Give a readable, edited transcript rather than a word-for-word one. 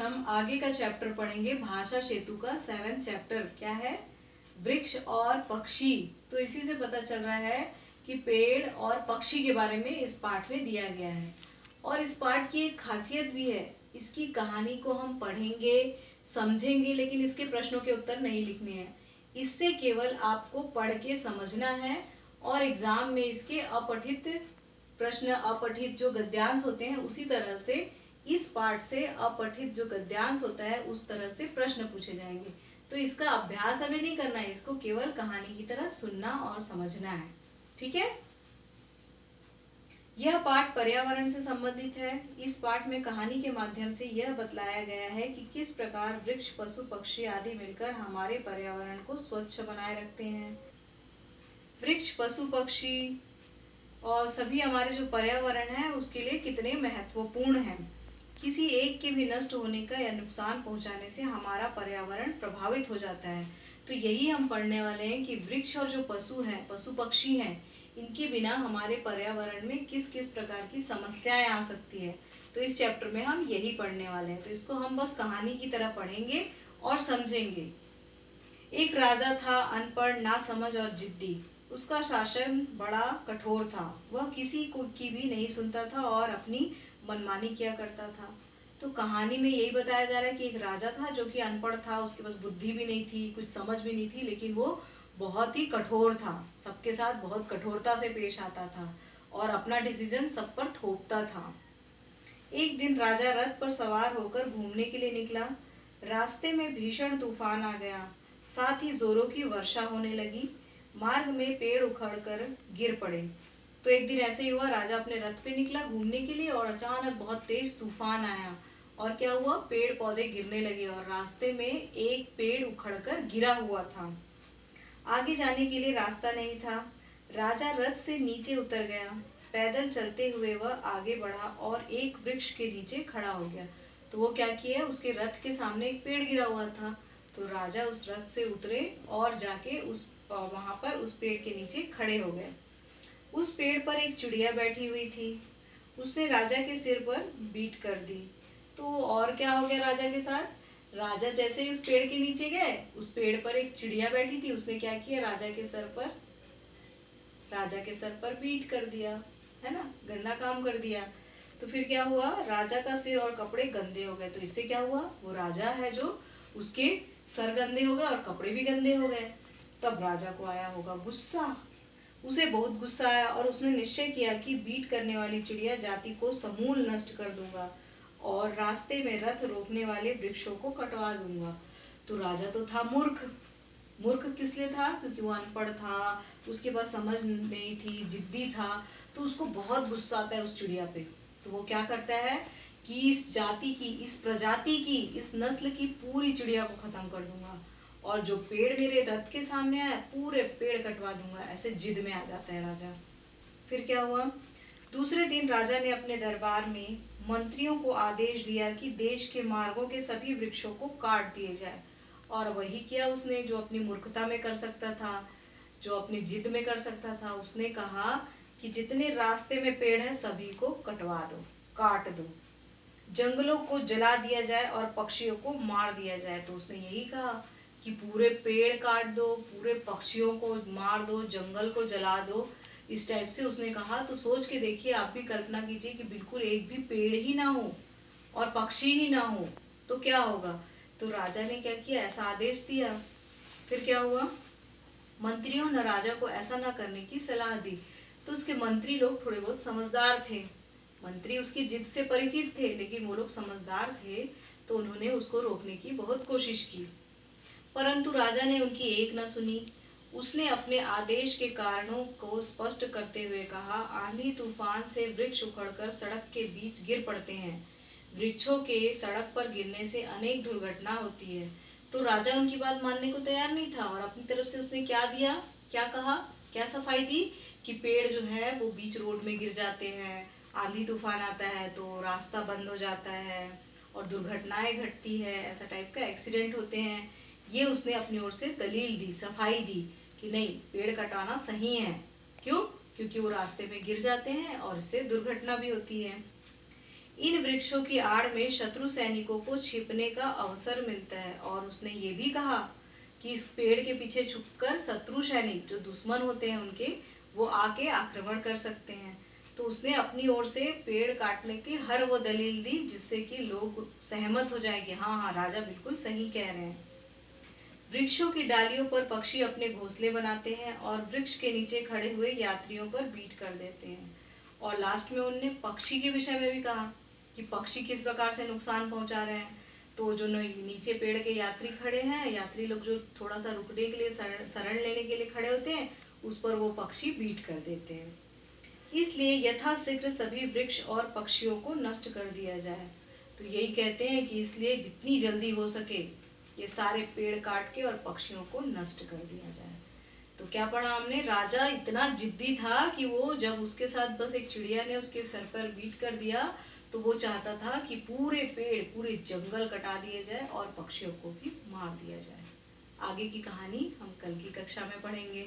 हम आगे का चैप्टर पढ़ेंगे, भाषा सेतु का 7th चैप्टर। क्या है? वृक्ष और पक्षी। तो इसी से पता चल रहा है कि पेड़ और पक्षी के बारे में इस पाठ में दिया गया है। और इस पाठ की एक खासियत भी है, इसकी कहानी को हम पढ़ेंगे, समझेंगे, लेकिन इसके प्रश्नों के उत्तर नहीं लिखने हैं। इससे केवल आपको पढ़ के समझना है और एग्जाम में इसके अपठित प्रश्न, अपठित जो गद्यांश होते हैं उसी तरह से इस पाठ से अपठित जो गद्यांश होता है उस तरह से प्रश्न पूछे जाएंगे। तो इसका अभ्यास हमें नहीं करना है, इसको केवल कहानी की तरह सुनना और समझना है। ठीक है? यह पाठ पर्यावरण से संबंधित है। इस पाठ में कहानी के माध्यम से यह बतलाया गया है कि किस प्रकार वृक्ष, पशु, पक्षी आदि मिलकर हमारे पर्यावरण को स्वच्छ बनाए रखते हैं। वृक्ष, पशु, पक्षी और सभी हमारे जो पर्यावरण है उसके लिए कितने महत्वपूर्ण हैं। किसी एक के भी नष्ट होने का या नुकसान पहुंचाने से हमारा पर्यावरण प्रभावित हो जाता है। तो यही हम पढ़ने वाले हैं कि वृक्ष और जो पशु हैं, पशु पक्षी हैं, इनके बिना हमारे पर्यावरण में किस किस प्रकार की समस्याएं आ सकती है। तो इस चैप्टर में हम यही पढ़ने वाले हैं। तो इसको हम बस कहानी की तरह पढ़ेंगे और समझेंगे। एक राजा था, अनपढ़, नासमझ और जिद्दी। उसका शासन बड़ा कठोर था। वह किसी को की भी नहीं सुनता था और अपनी मनमानी किया करता था। तो कहानी में यही बताया जा रहा है कि एक राजा था जो कि अनपढ़ था, उसके पास बुद्धि भी नहीं थी, कुछ समझ भी नहीं थी, लेकिन वो बहुत ही कठोर था, सबके साथ बहुत कठोरता से पेश आता था और अपना डिसीजन सब पर थोपता था। एक दिन राजा रथ पर सवार होकर घूमने के लिए निकला। रास्ते में भीषण तूफान आ गया, साथ ही जोरों की वर्षा होने लगी। मार्ग में पेड़ उखड़कर गिर पड़े। तो एक दिन ऐसे ही हुआ, राजा अपने रथ पे निकला घूमने के लिए और अचानक बहुत तेज तूफान आया और क्या हुआ, पेड़ पौधे गिरने लगे और रास्ते में एक पेड़ उखड़कर गिरा हुआ था। आगे जाने के लिए रास्ता नहीं था। राजा रथ से नीचे उतर गया। पैदल चलते हुए वह आगे बढ़ा और एक वृक्ष के नीचे खड़ा हो गया। तो वो क्या किया, उसके रथ के सामने एक पेड़ गिरा हुआ था। तो राजा उस रथ से उतरे और जाके वहां पर उस पेड़ के नीचे खड़े हो गए। उस पेड़ पर एक चिड़िया बैठी हुई थी। उसने राजा के सिर पर बीट कर दी। तो और क्या हो गया राजा के साथ, राजा जैसे ही उस पेड़ के नीचे गए, उस पेड़ पर एक चिड़िया बैठी थी, उसने क्या किया, राजा के सर पर बीट कर दिया, है ना, गंदा काम कर दिया। तो फिर क्या हुआ, राजा का सिर और कपड़े गंदे हो गए। तो इससे क्या हुआ, वो राजा है जो, उसके सर गंदे हो गए और कपड़े भी गंदे हो गए। तब राजा को आया होगा गुस्सा, उसे बहुत गुस्सा आया और उसने निश्चय किया कि बीट करने वाली चिड़िया जाति को समूल नष्ट कर दूंगा और रास्ते में रथ रोकने वाले वृक्षों को कटवा दूंगा। तो राजा तो था मूर्ख। मूर्ख किस लिए था, क्योंकि वो अनपढ़ था, उसके पास समझ नहीं थी, जिद्दी था। तो उसको बहुत गुस्सा आता है उस चिड़िया पे। तो वो क्या करता है कि इस जाति की, इस प्रजाति की, इस नस्ल की पूरी चिड़िया को खत्म कर दूंगा और जो पेड़ मेरे रथ के सामने आया पूरे पेड़ कटवा दूंगा। ऐसे जिद में आ जाता है राजा। फिर क्या हुआ, दूसरे दिन राजा ने अपने दरबार में मंत्रियों को आदेश दिया कि देश के मार्गों के सभी वृक्षों को काट दिए जाए। और वही किया उसने जो अपनी मूर्खता में कर सकता था, जो अपनी जिद में कर सकता था। उसने कहा कि जितने रास्ते में पेड़ हैं सभी को कटवा दो, काट दो, जंगलों को जला दिया जाए और पक्षियों को मार दिया जाए। तो उसने यही कहा कि पूरे पेड़ काट दो, पूरे पक्षियों को मार दो, जंगल को जला दो, इस टाइप से उसने कहा। तो सोच के देखिए, आप भी कल्पना कीजिए कि बिल्कुल एक भी पेड़ ही ना हो और पक्षी ही ना हो तो क्या होगा। तो राजा ने क्या किया, ऐसा आदेश दिया। फिर क्या हुआ, मंत्रियों ने राजा को ऐसा ना करने की सलाह दी। तो उसके मंत्री लोग थोड़े बहुत समझदार थे, मंत्री उसकी जिद से परिचित थे, लेकिन वो लोग समझदार थे, तो उन्होंने उसको रोकने की बहुत कोशिश की। परंतु राजा ने उनकी एक न सुनी। उसने अपने आदेश के कारणों को स्पष्ट करते हुए कहा, आंधी तूफान से वृक्ष उखड़कर सड़क के बीच गिर पड़ते हैं। वृक्षों के सड़क पर गिरने से अनेक दुर्घटना होती है। तो राजा उनकी बात मानने को तैयार नहीं था और अपनी तरफ से उसने क्या दिया, क्या कहा, क्या सफाई दी कि पेड़ जो है वो बीच रोड में गिर जाते हैं, आंधी तूफान आता है तो रास्ता बंद हो जाता है और दुर्घटनाएं घटती है, ऐसा टाइप का एक्सीडेंट होते हैं। ये उसने अपनी ओर से दलील दी, सफाई दी कि नहीं, पेड़ कटाना सही है। क्यों, क्योंकि वो रास्ते में गिर जाते हैं और इससे दुर्घटना भी होती है। इन वृक्षों की आड़ में शत्रु सैनिकों को छिपने का अवसर मिलता है। और उसने ये भी कहा कि इस पेड़ के पीछे छुपकर शत्रु सैनिक जो दुश्मन होते हैं उनके, वो आके आक्रमण कर सकते हैं। तो उसने अपनी ओर से पेड़ काटने की हर वो दलील दी जिससे कि लोग सहमत हो जाए कि हाँ हाँ, राजा बिल्कुल सही कह रहे हैं। वृक्षों की डालियों पर पक्षी अपने घोंसले बनाते हैं और वृक्ष के नीचे खड़े हुए यात्रियों पर बीट कर देते हैं। और लास्ट में उनने पक्षी के विषय में भी कहा कि पक्षी किस प्रकार से नुकसान पहुंचा रहे हैं। तो जो नीचे पेड़ के यात्री खड़े हैं, यात्री लोग जो थोड़ा सा रुकने के लिए, शरण लेने के लिए खड़े होते हैं, उस पर वो पक्षी बीट कर देते हैं। इसलिए यथाशीघ्र सभी वृक्ष और पक्षियों को नष्ट कर दिया जाए। तो यही कहते हैं कि इसलिए जितनी जल्दी हो सके ये सारे पेड़ काट के और पक्षियों को नष्ट कर दिया जाए। तो क्या पढ़ा हमने, राजा इतना जिद्दी था कि वो जब उसके साथ बस एक चिड़िया ने उसके सर पर बीट कर दिया तो वो चाहता था कि पूरे पेड़, पूरे जंगल कटा दिए जाए और पक्षियों को भी मार दिया जाए। आगे की कहानी हम कल की कक्षा में पढ़ेंगे।